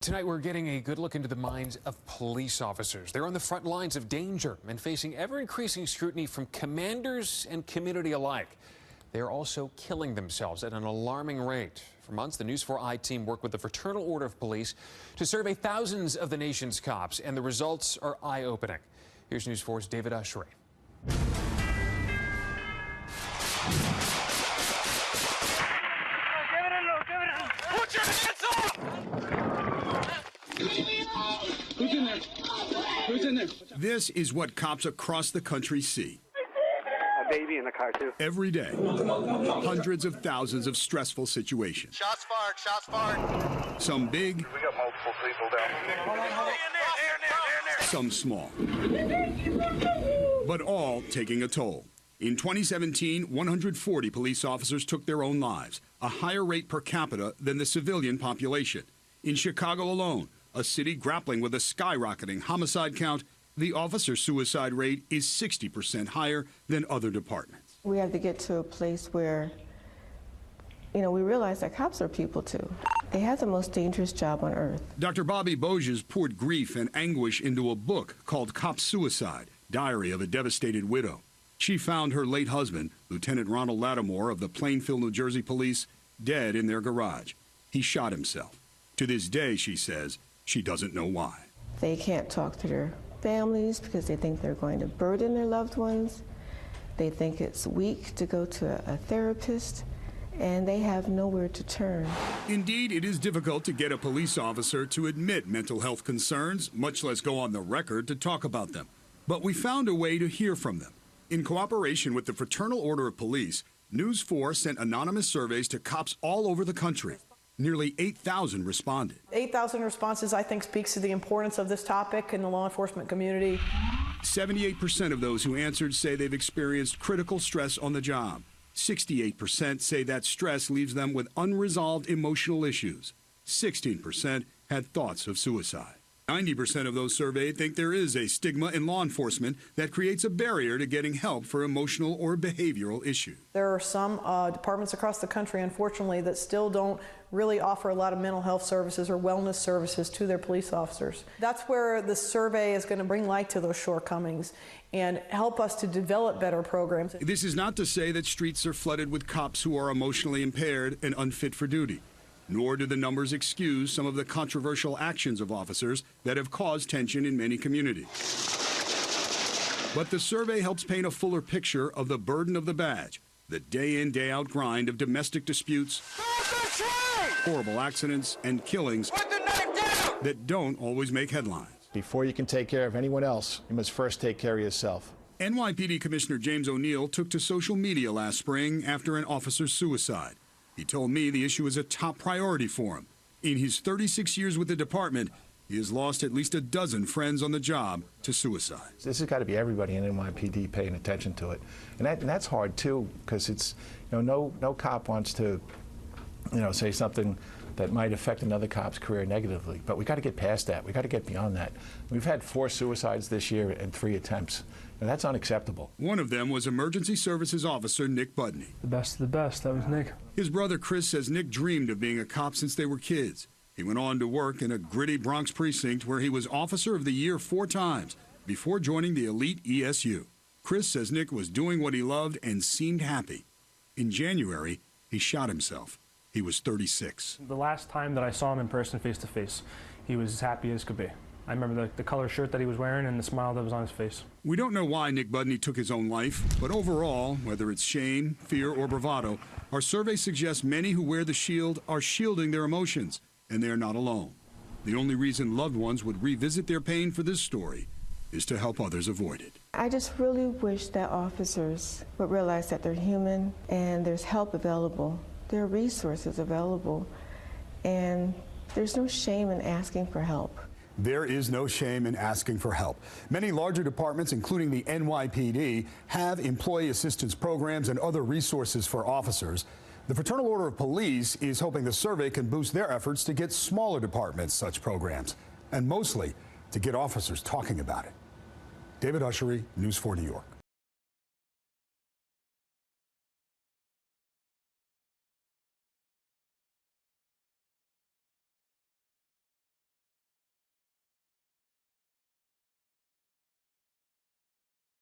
Tonight, we're getting a good look into the minds of police officers. They're on the front lines of danger and facing ever-increasing scrutiny from commanders and community alike. They're also killing themselves at an alarming rate. For months, the News 4i team worked with the Fraternal Order of Police to survey thousands of the nation's cops, and the results are eye-opening. Here's News 4's David Ushery. Put your hands up! Who's in there? Who's in there? This is what cops across the country see. A baby in the car, too. Every day, hundreds of thousands of stressful situations. Shots fired, shots fired. Some big. We got multiple people down. Some small. But all taking a toll. In 2017, 140 police officers took their own lives, a higher rate per capita than the civilian population. In Chicago alone, a city grappling with a skyrocketing homicide count, the officer suicide rate is 60% higher than other departments. We have to get to a place where, we realize that cops are people too. They have the most dangerous job on earth. Dr. Bobby Boges poured grief and anguish into a book called Cop Suicide, Diary of a Devastated Widow. She found her late husband, Lieutenant Ronald Lattimore of the Plainfield, New Jersey police, dead in their garage. He shot himself. To this day, she says, she doesn't know why. They can't talk to their families because they think they're going to burden their loved ones. They think it's weak to go to a therapist, and they have nowhere to turn. Indeed, it is difficult to get a police officer to admit mental health concerns, much less go on the record to talk about them. But we found a way to hear from them. In cooperation with the Fraternal Order of Police, News 4 sent anonymous surveys to cops all over the country. Nearly 8,000 responded. 8,000 responses, I think, speaks to the importance of this topic in the law enforcement community. 78% of those who answered say they've experienced critical stress on the job. 68% say that stress leaves them with unresolved emotional issues. 16% had thoughts of suicide. 90% of those surveyed think there is a stigma in law enforcement that creates a barrier to getting help for emotional or behavioral issues. There are some departments across the country, unfortunately, that still don't really offer a lot of mental health services or wellness services to their police officers. That's where the survey is going to bring light to those shortcomings and help us to develop better programs. This is not to say that streets are flooded with cops who are emotionally impaired and unfit for duty. Nor do the numbers excuse some of the controversial actions of officers that have caused tension in many communities. But the survey helps paint a fuller picture of the burden of the badge, the day-in, day-out grind of domestic disputes, horrible accidents, and killings that don't always make headlines. Before you can take care of anyone else, you must first take care of yourself. NYPD Commissioner James O'Neill took to social media last spring after an officer's suicide. He told me the issue is a top priority for him. In his 36 years with the department, he has lost at least a dozen friends on the job to suicide. This has got to be everybody in NYPD paying attention to it. And that's hard, too, because it's, no cop wants to, say something that might affect another cop's career negatively. But we got to get past that. We got to get beyond that. We've had 4 suicides this year and 3 attempts. And that's unacceptable. One of them was Emergency Services Officer Nick Budney. The best of the best. That was Nick. His brother Chris says Nick dreamed of being a cop since they were kids. He went on to work in a gritty Bronx precinct where he was Officer of the Year 4 times before joining the elite ESU. Chris says Nick was doing what he loved and seemed happy. In January, he shot himself. He was 36. The last time that I saw him in person face to face, he was as happy as could be. I remember the color shirt that he was wearing and the smile that was on his face. We don't know why Nick Budney took his own life, but overall, whether it's shame, fear, or bravado, our survey suggests many who wear the shield are shielding their emotions, and they're not alone. The only reason loved ones would revisit their pain for this story is to help others avoid it. I just really wish that officers would realize that they're human and there's help available. There are resources available, and there's no shame in asking for help. There is no shame in asking for help. Many larger departments, including the NYPD, have employee assistance programs and other resources for officers. The Fraternal Order of Police is hoping the survey can boost their efforts to get smaller departments such programs, and mostly to get officers talking about it. David Ushery, News 4 New York.